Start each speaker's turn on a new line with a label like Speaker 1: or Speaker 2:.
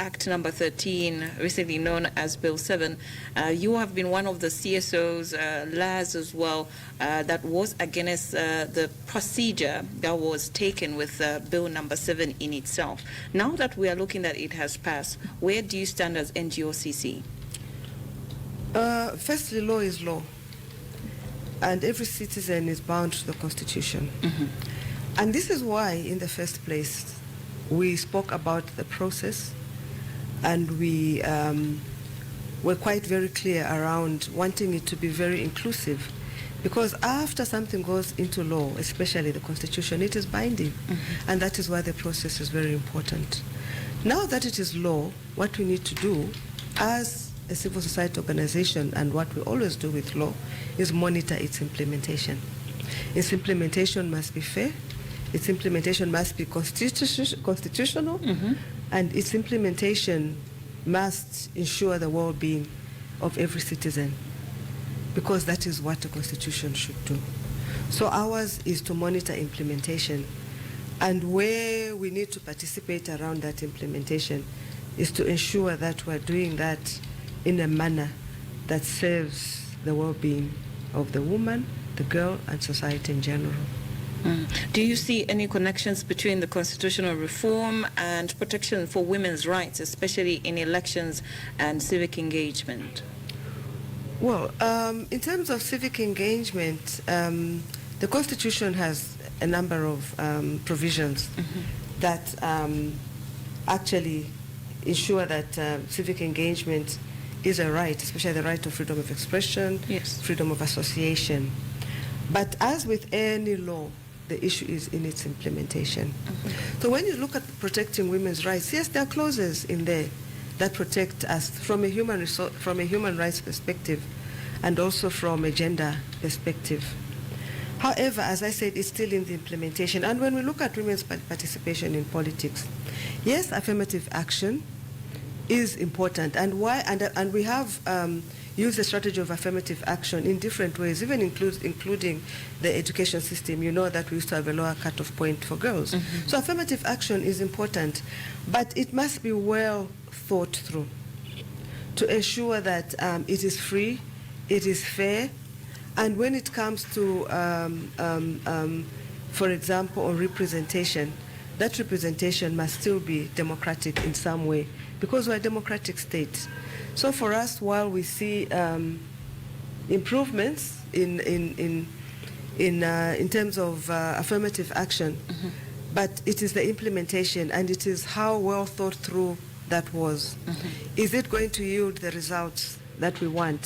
Speaker 1: Act number 13, recently known as Bill 7, you have been one of the CSOs, LAS as well, that was against the procedure that was taken with Bill number 7 in itself. Now that we are looking that it has passed, where do you stand as NGOCC?
Speaker 2: Firstly, law is law, and every citizen is bound to the Constitution. And this is why, in the first place, we spoke about the process, and we were quite very clear around wanting it to be very inclusive, because after something goes into law, especially the Constitution, it is binding, and that is why the process is very important. Now that it is law, what we need to do as a civil society organization, and what we always do with law, is monitor its implementation. Its implementation must be fair, its implementation must be constitutional, and its implementation must ensure the well-being of every citizen, because that is what a constitution should do. So ours is to monitor implementation, and where we need to participate around that implementation is to ensure that we're doing that in a manner that serves the well-being of the woman, the girl, and society in general.
Speaker 1: Do you see any connections between the constitutional reform and protection for women's rights, especially in elections and civic engagement?
Speaker 2: Well, in terms of civic engagement, the Constitution has a number of provisions that actually ensure that civic engagement is a right, especially the right of freedom of expression, freedom of association. But as with any law, the issue is in its implementation. So when you look at protecting women's rights, yes, there are clauses in there that protect us from a human rights perspective, and also from a gender perspective. However, as I said, it's still in the implementation. And when we look at women's participation in politics, yes, affirmative action is important, and why? And we have used the strategy of affirmative action in different ways, even including the education system. You know that we used to have a lower cutoff point for girls. So affirmative action is important, but it must be well thought through to ensure that it is free, it is fair, and when it comes to, for example, on representation, that representation must still be democratic in some way, because we're a democratic state. So for us, while we see improvements in terms of affirmative action, but it is the implementation, and it is how well thought through that was. Is it going to yield the results that we want?